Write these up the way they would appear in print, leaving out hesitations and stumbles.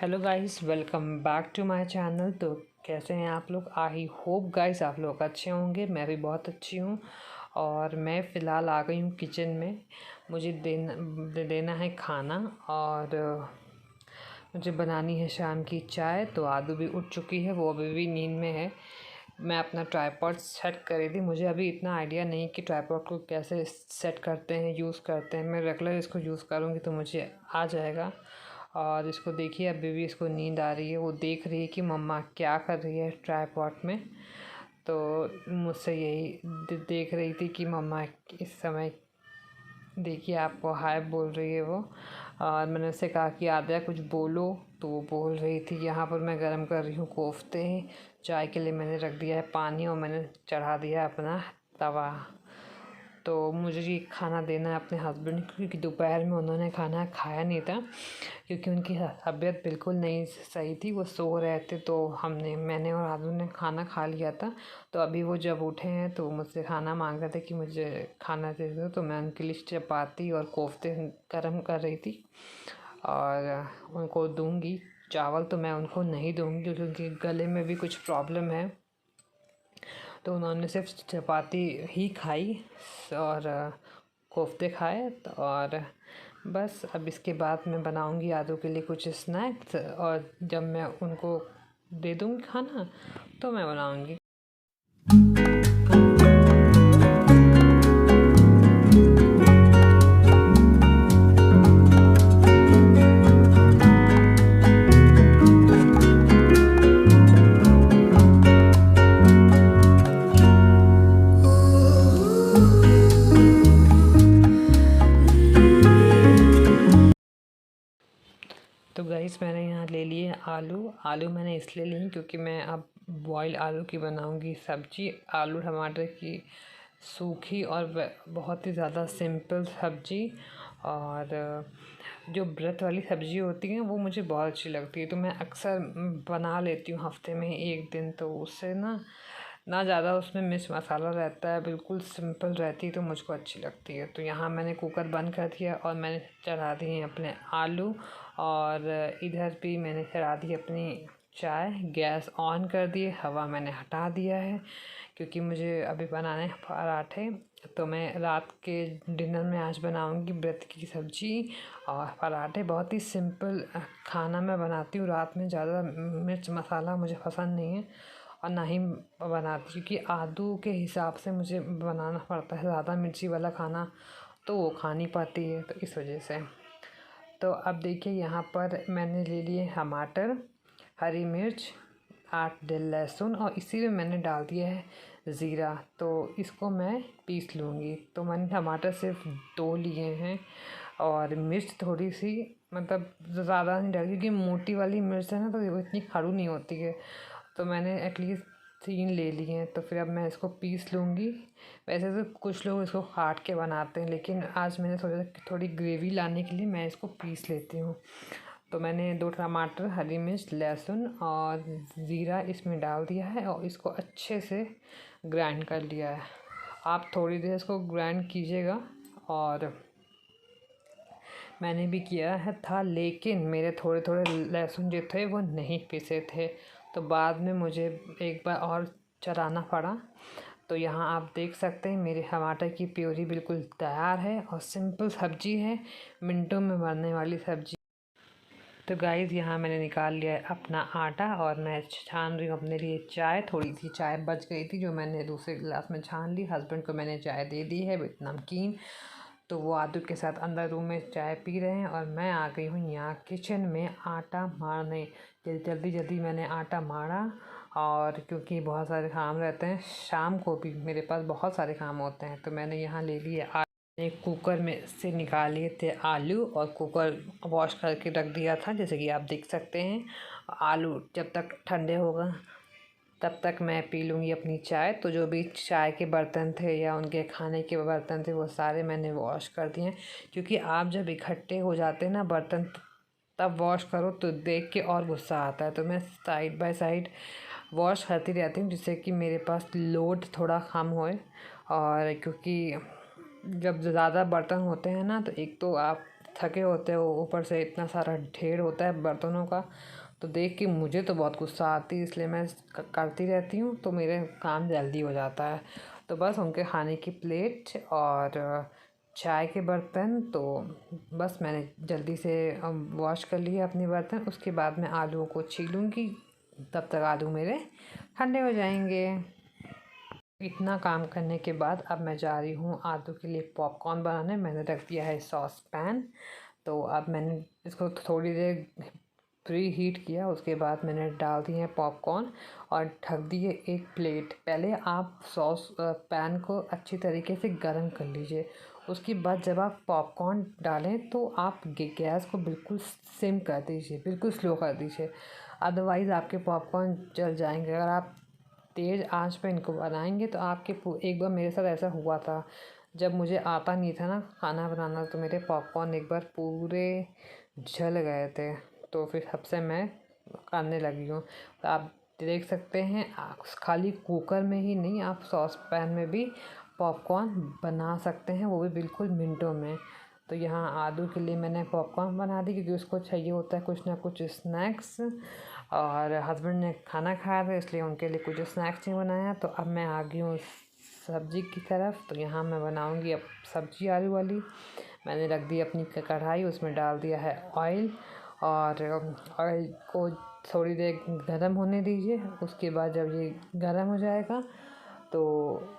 Hello guys, welcome back to my channel. तो कैसे हैं आप लोग? आई होप गाइस आप लोग अच्छे होंगे। मैं भी बहुत अच्छी हूँ और मैं फ़िलहाल आ गई हूँ किचन में। मुझे देना है खाना और मुझे बनानी है शाम की चाय। तो आदू भी उठ चुकी है, वो अभी भी नींद में है। मैं अपना ट्राइपॉड सेट कर रही थी। मुझे अभी इतना आइडिया नहीं कि ट्राइपॉड को कैसे सेट करते हैं, यूज़ करते हैं। मैं रेगुलर इसको यूज़ करूँगी तो मुझे आ जाएगा। और इसको देखिए, अभी भी इसको नींद आ रही है। वो देख रही है कि मम्मा क्या कर रही है ट्राइपॉड में। तो मुझसे यही देख रही थी कि मम्मा इस समय देखिए आपको हाय बोल रही है वो। और मैंने उससे कहा कि आद्या कुछ बोलो, तो वो बोल रही थी। यहाँ पर मैं गरम कर रही हूँ कोफ्ते। चाय के लिए मैंने रख दिया है पानी और मैंने चढ़ा दिया है अपना तवा। तो मुझे ये खाना देना है अपने हस्बैंड को, क्योंकि दोपहर में उन्होंने खाना खाया नहीं था, क्योंकि उनकी तबीयत बिल्कुल नहीं सही थी। वो सो रहे थे। तो मैंने और आदू ने खाना खा लिया था। तो अभी वो जब उठे हैं तो मुझसे खाना मांग रहे थे कि मुझे खाना दे दो। तो मैं उनके लिए चपाती और कोफ्ते गर्म कर रही थी और उनको दूंगी। चावल तो मैं उनको नहीं दूंगी क्योंकि गले में भी कुछ प्रॉब्लम है। तो उन्होंने सिर्फ चपाती ही खाई और कोफ्ते खाए। और बस अब इसके बाद मैं बनाऊंगी आदू के लिए कुछ स्नैक्स, और जब मैं उनको दे दूँगी खाना तो मैं बनाऊंगी। तो गाइस, मैंने यहाँ ले लिए आलू मैंने इसलिए ली क्योंकि मैं अब बॉयल आलू की बनाऊंगी सब्जी। आलू टमाटर की सूखी और बहुत ही ज़्यादा सिंपल सब्जी। और जो व्रत वाली सब्ज़ी होती है वो मुझे बहुत अच्छी लगती है। तो मैं अक्सर बना लेती हूँ हफ्ते में एक दिन। तो उससे ना ज़्यादा उसमें मिर्च मसाला रहता है, बिल्कुल सिंपल रहती है, तो मुझको अच्छी लगती है। तो यहाँ मैंने कुकर बंद कर दिया और मैंने चढ़ा दिए अपने आलू। और इधर भी मैंने चढ़ा दी अपनी चाय। गैस ऑन कर दिए, हवा मैंने हटा दिया है क्योंकि मुझे अभी बनाने हैं पराठे। तो मैं रात के डिनर में आज बनाऊंगी व्रत की सब्ज़ी और पराठे। बहुत ही सिंपल खाना मैं बनाती हूँ रात में। ज़्यादा मिर्च मसाला मुझे पसंद नहीं है और ना ही बनाती, क्योंकि आदू के हिसाब से मुझे बनाना पड़ता है। ज़्यादा मिर्ची वाला खाना तो वो खा नहीं पाती है, तो इस वजह से। तो अब देखिए, यहाँ पर मैंने ले लिए टमाटर, हरी मिर्च, 8 लहसुन, और इसी में मैंने डाल दिया है ज़ीरा। तो इसको मैं पीस लूँगी। तो मैंने टमाटर सिर्फ 2 लिए हैं और मिर्च थोड़ी सी, मतलब ज़्यादा नहीं डाली क्योंकि मोटी वाली मिर्च है ना, तो वो इतनी खड़ी नहीं होती है। तो मैंने एटलीस्ट 3 ले लिए हैं। तो फिर अब मैं इसको पीस लूँगी। वैसे तो कुछ लोग इसको काट के बनाते हैं, लेकिन आज मैंने सोचा कि थोड़ी ग्रेवी लाने के लिए मैं इसको पीस लेती हूँ। तो मैंने 2 टमाटर, हरी मिर्च, लहसुन और ज़ीरा इसमें डाल दिया है और इसको अच्छे से ग्राइंड कर लिया है। आप थोड़ी देर इसको ग्राइंड कीजिएगा। और मैंने भी किया है था, लेकिन मेरे थोड़े थोड़े लहसुन जो थे वो नहीं पिसे थे। तो बाद में मुझे एक बार और चलाना पड़ा। तो यहाँ आप देख सकते हैं मेरे टमाटर की प्योरी बिल्कुल तैयार है और सिंपल सब्जी है, मिनटों में बनने वाली सब्जी। तो गाइज़, यहाँ मैंने निकाल लिया है अपना आटा और मैं छान रही हूँ अपने लिए चाय। थोड़ी सी चाय बच गई थी जो मैंने दूसरे गिलास में छान ली। हस्बैंड को मैंने चाय दे दी है विद नमकीन। तो वो आदू के साथ अंदर रूम में चाय पी रहे हैं और मैं आ गई हूँ यहाँ किचन में आटा मारने। जल्दी जल्दी मैंने आटा मारा, और क्योंकि बहुत सारे काम रहते हैं, शाम को भी मेरे पास बहुत सारे काम होते हैं। तो मैंने यहाँ ले लिए एक कुकर में से निकाल लिए थे आलू और कुकर वॉश करके रख दिया था, जैसे कि आप देख सकते हैं। आलू जब तक ठंडे होगा तब तक मैं पी लूँगी अपनी चाय। तो जो भी चाय के बर्तन थे या उनके खाने के बर्तन थे वो सारे मैंने वॉश कर दिए हैं, क्योंकि आप जब इकट्ठे हो जाते हैं ना बर्तन, तब वॉश करो तो देख के और गुस्सा आता है। तो मैं साइड बाय साइड वॉश करती रहती हूँ जिससे कि मेरे पास लोड थोड़ा कम होए। और क्योंकि जब ज़्यादा बर्तन होते हैं ना, तो एक तो आप थके होते हैं, वो ऊपर से इतना सारा ढेर होता है बर्तनों का, तो देख के मुझे तो बहुत गुस्सा आती है, इसलिए मैं करती रहती हूँ, तो मेरे काम जल्दी हो जाता है। तो बस उनके खाने की प्लेट और चाय के बर्तन तो बस मैंने जल्दी से वॉश कर लिए अपने बर्तन। उसके बाद मैं आलूओं को छीलूँगी, तब तक आलू मेरे ठंडे हो जाएंगे। इतना काम करने के बाद अब मैं जा रही हूँ आलू के लिए पॉपकॉर्न बनाने। मैंने रख दिया है सॉस पैन, तो अब मैंने इसको थोड़ी देर प्री हीट किया। उसके बाद मैंने डाल दिए हैं पॉपकॉर्न और ढक दिए एक प्लेट। पहले आप सॉस पैन को अच्छी तरीके से गर्म कर लीजिए। उसके बाद जब आप पॉपकॉर्न डालें तो आप गैस को बिल्कुल सिम कर दीजिए, बिल्कुल स्लो कर दीजिए, अदरवाइज़ आपके पॉपकॉर्न जल जाएंगे। अगर आप तेज़ आंच पे इनको बनाएंगे तो आपके एक बार मेरे साथ ऐसा हुआ था, जब मुझे आता नहीं था ना खाना बनाना, तो मेरे पॉपकॉर्न एक बार पूरे जल गए थे। तो फिर तब से मैं करने लगी हूँ। तो आप देख सकते हैं, खाली कुकर में ही नहीं, आप सॉस पैन में भी पॉपकॉर्न बना सकते हैं, वो भी बिल्कुल मिनटों में। तो यहाँ आलू के लिए मैंने पॉपकॉर्न बना दी, क्योंकि उसको चाहिए होता है कुछ ना कुछ स्नैक्स, और हस्बैंड ने खाना खाया था इसलिए उनके लिए कुछ स्नैक्स नहीं बनाया। तो अब मैं आ गई हूँ सब्ज़ी की तरफ। तो यहाँ मैं बनाऊँगी अब सब्ज़ी आलू वाली। मैंने रख दी अपनी कढ़ाई, उसमें डाल दिया है ऑयल, और ऑयल को थोड़ी देर गर्म होने दीजिए। उसके बाद जब ये गर्म हो जाएगा तो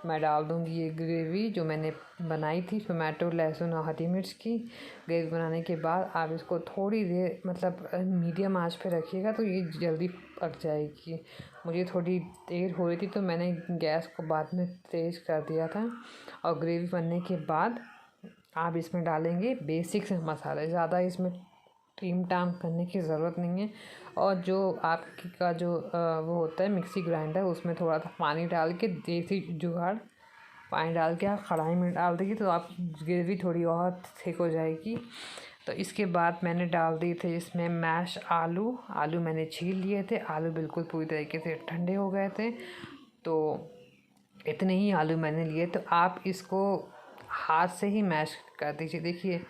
मैं डाल दूँगी ये ग्रेवी जो मैंने बनाई थी, टोमेटो लहसुन और हरी मिर्च की। ग्रेवी बनाने के बाद आप इसको थोड़ी देर मतलब मीडियम आंच पे रखिएगा, तो ये जल्दी पक जाएगी। मुझे थोड़ी देर हो रही थी तो मैंने गैस को बाद में तेज़ कर दिया था। और ग्रेवी बनने के बाद आप इसमें डालेंगे बेसिक से मसाले, ज़्यादा इसमें टीम टाम करने की ज़रूरत नहीं है। और जो आपकी का जो वो होता है मिक्सी ग्राइंडर, उसमें थोड़ा सा पानी डाल के, देसी जुगाड़, पानी डाल के आप कढ़ाई में डाल दीजिए, तो आप ग्रेवी थोड़ी और थिक हो जाएगी। तो इसके बाद मैंने डाल दिए थे इसमें मैश आलू मैंने छील लिए थे। आलू बिल्कुल पूरी तरीके से ठंडे हो गए थे, तो इतने ही आलू मैंने लिए। तो आप इसको हाथ से ही मैश कर दीजिए। देखिए,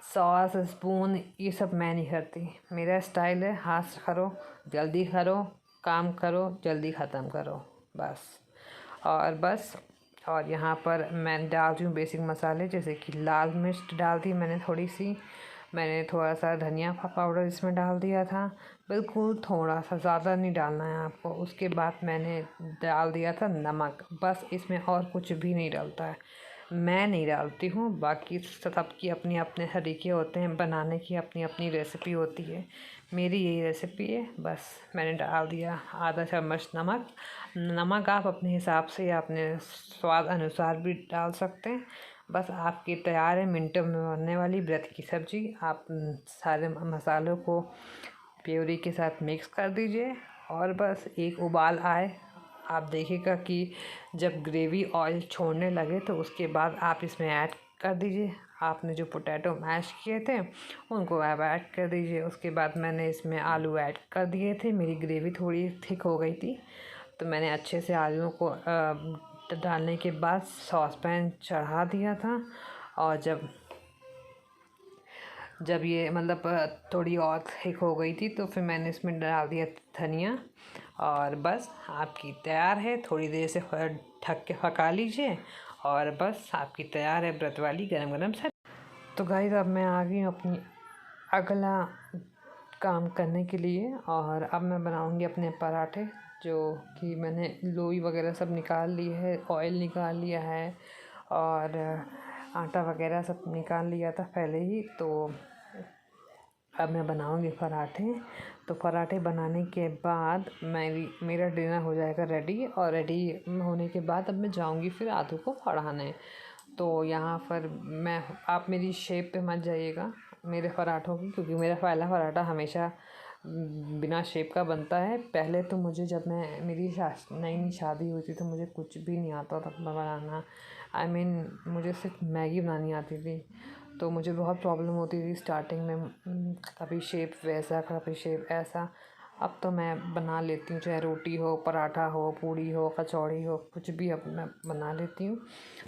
सॉस स्पून ये सब मैं नहीं करती, मेरा स्टाइल है हाथ से करो, जल्दी करो, काम करो, जल्दी ख़त्म करो, बस। और यहाँ पर मैं डाल रही हूँ बेसिक मसाले, जैसे कि लाल मिर्च डाल दी मैंने थोड़ी सी, मैंने थोड़ा सा धनिया पाउडर इसमें डाल दिया था, बिल्कुल थोड़ा सा, ज़्यादा नहीं डालना है आपको। उसके बाद मैंने डाल दिया था नमक, बस। इसमें और कुछ भी नहीं डालता है, मैं नहीं डालती हूँ। बाकी सबकी अपने अपने तरीके होते हैं बनाने की, अपनी अपनी रेसिपी होती है। मेरी यही रेसिपी है, बस। मैंने डाल दिया आधा चम्मच नमक। नमक आप अपने हिसाब से या अपने स्वाद अनुसार भी डाल सकते हैं। बस आपकी तैयार है मिनटों में बनने वाली व्रत की सब्ज़ी। आप सारे मसालों को प्योरी के साथ मिक्स कर दीजिए, और बस एक उबाल आए, आप देखिएगा कि जब ग्रेवी ऑयल छोड़ने लगे तो उसके बाद आप इसमें ऐड कर दीजिए आपने जो पोटैटो मैश किए थे, उनको आप ऐड कर दीजिए। उसके बाद मैंने इसमें आलू ऐड कर दिए थे। मेरी ग्रेवी थोड़ी थिक हो गई थी, तो मैंने अच्छे से आलूओं को डालने के बाद सॉस पैन चढ़ा दिया था। और जब ये मतलब थोड़ी और थिक हो गई थी, तो फिर मैंने इसमें डाल दिया धनिया, और बस आपकी तैयार है। थोड़ी देर से ढक के पका लीजिए, और बस आपकी तैयार है व्रत वाली गरम गरम सब्ज़ी। तो गाइस, अब मैं आ गई हूँ अपनी अगला काम करने के लिए, और अब मैं बनाऊँगी अपने पराठे, जो कि मैंने लोई वगैरह सब निकाल ली है, ऑयल निकाल लिया है, और आटा वगैरह सब निकाल लिया था पहले ही। तो अब मैं बनाऊँगी पराठे। तो पराठे बनाने के बाद मेरा डिनर हो जाएगा रेडी, और रेडी होने के बाद अब मैं जाऊँगी फिर आलू को पढ़ाने। तो यहाँ पर आप मेरी शेप पे मत जाइएगा मेरे पराठों की, क्योंकि मेरा पहला पराठा हमेशा बिना शेप का बनता है। पहले तो मुझे, जब मेरी नई नई शादी हुई थी, तो मुझे कुछ भी नहीं आता था बनाना। मुझे सिर्फ मैगी बनानी आती थी, तो मुझे बहुत प्रॉब्लम होती थी स्टार्टिंग में, कभी शेप वैसा, कभी शेप ऐसा। अब तो मैं बना लेती हूँ, चाहे रोटी हो, पराठा हो, पूड़ी हो, कचौड़ी हो, कुछ भी अब मैं बना लेती हूँ।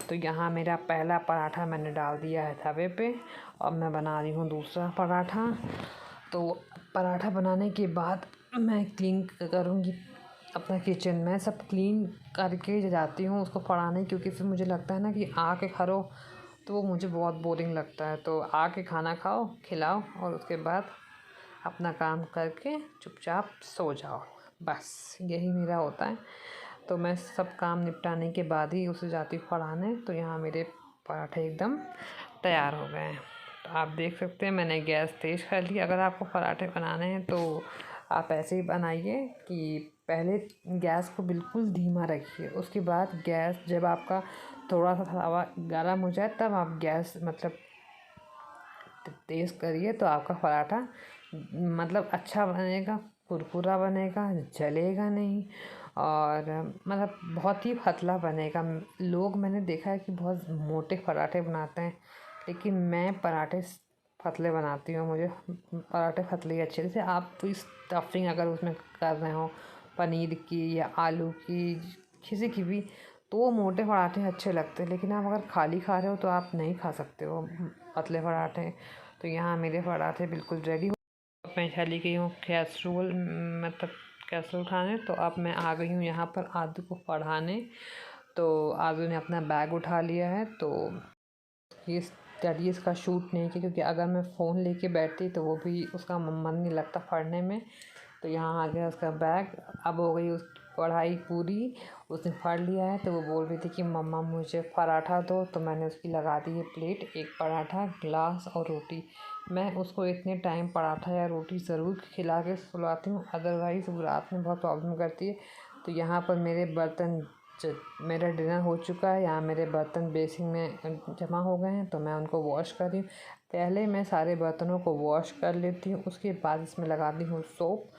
तो यहाँ मेरा पहला पराठा मैंने डाल दिया है तवे पे। अब मैं बना रही हूँ दूसरा पराठा। तो पराठा बनाने के बाद मैं क्लीन करूँगी अपना किचन में, सब क्लीन करके जाती हूँ उसको पढ़ाने, क्योंकि फिर मुझे लगता है ना कि आके करो तो वो मुझे बहुत बोरिंग लगता है। तो आके खाना खाओ, खिलाओ और उसके बाद अपना काम करके चुपचाप सो जाओ, बस यही मेरा होता है। तो मैं सब काम निपटाने के बाद ही उसे जाती हूँ पढ़ाने। तो यहाँ मेरे पराठे एकदम तैयार हो गए हैं। तो आप देख सकते हैं मैंने गैस तेज़ कर ली। अगर आपको पराठे बनाने हैं तो आप ऐसे ही बनाइए कि पहले गैस को बिल्कुल धीमा रखिए, उसके बाद गैस जब आपका थोड़ा सा तवा गर्म हो जाए तब आप गैस मतलब तेज़ करिए। तो आपका पराठा मतलब अच्छा बनेगा, कुरकुरा बनेगा, जलेगा नहीं और मतलब बहुत ही पतला बनेगा। लोग मैंने देखा है कि बहुत मोटे पराठे बनाते हैं, लेकिन मैं पराठे पतले बनाती हूँ। मुझे पराठे पतले ही अच्छे। जैसे आप कोई स्टफिंग अगर उसमें कर रहे हो पनीर की या आलू की, किसी की भी, तो वो मोटे पराठे अच्छे लगते हैं। लेकिन आप अगर खाली खा रहे हो तो आप नहीं खा सकते हो पतले पराठे। तो यहाँ मेरे पराठे बिल्कुल रेडी हो। मैं चली गई हूँ कैसरोल, मतलब कैसरोल खाने। तो अब मैं आ गई हूँ यहाँ पर आदू को पढ़ाने। तो आदू ने अपना बैग उठा लिया है। तो ये स्टडीज़ का शूट नहीं किया, क्योंकि अगर मैं फ़ोन लेके बैठती तो वो भी उसका मन नहीं लगता पढ़ने में। तो यहाँ आ गया उसका बैग। अब हो गई उस पढ़ाई पूरी, उसने पढ़ लिया है। तो वो बोल रही थी कि मम्मा मुझे पराठा दो, तो मैंने उसकी लगा दी है प्लेट, एक पराठा, ग्लास और रोटी। मैं उसको इतने टाइम पराठा या रोटी ज़रूर खिला के सुलाती हूँ, अदरवाइज़ वो रात में बहुत प्रॉब्लम करती है। तो यहाँ पर मेरे बर्तन मेरा डिनर हो चुका है। यहाँ मेरे बर्तन बेसिन में जमा हो गए हैं, तो मैं उनको वॉश कर रही हूँ। पहले मैं सारे बर्तनों को वॉश कर लेती हूँ, उसके बाद इसमें लगाती हूँ सोप,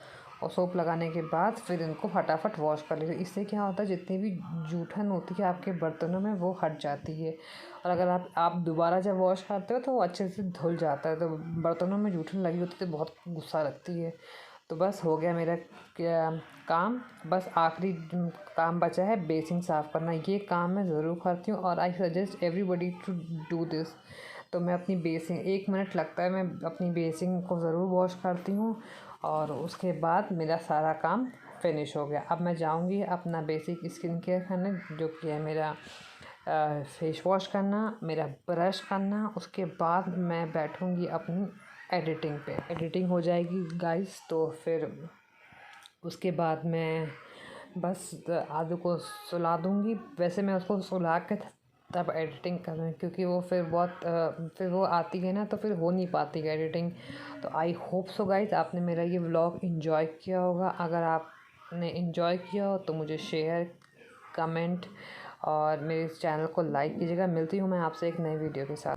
और सोप लगाने के बाद फिर इनको फटाफट वॉश कर लेती हूँ। इससे क्या होता है, जितनी भी जूठन होती है आपके बर्तनों में वो हट जाती है। और अगर आप दोबारा जब वॉश करते हो तो वो अच्छे से धुल जाता है। तो बर्तनों में जूठन लगी होती है तो बहुत गुस्सा लगती है। तो बस हो गया मेरा क्या काम। बस आखिरी काम बचा है बेसिन साफ़ करना। ये काम मैं ज़रूर करती हूँ और I suggest everybody to do this. तो मैं अपनी बेसिन 1 मिनट लगता है, मैं अपनी बेसिन को ज़रूर वॉश करती हूँ और उसके बाद मेरा सारा काम फिनिश हो गया। अब मैं जाऊँगी अपना बेसिक स्किन केयर करने, जो कि है मेरा फेस वॉश करना, मेरा ब्रश करना। उसके बाद मैं बैठूँगी अपनी एडिटिंग पे। एडिटिंग हो जाएगी गाइस, तो फिर उसके बाद मैं बस आदू को सुला दूँगी। वैसे मैं उसको सुला के तब एडिटिंग करूँ, क्योंकि वो फिर बहुत फिर वो आती है ना तो फिर हो नहीं पाती है एडिटिंग। तो आई होप सो गाइस आपने मेरा ये व्लॉग एंजॉय किया होगा। अगर आपने एंजॉय किया हो तो मुझे शेयर, कमेंट और मेरे इस चैनल को लाइक कीजिएगा। मिलती हूँ मैं आपसे एक नई वीडियो के साथ।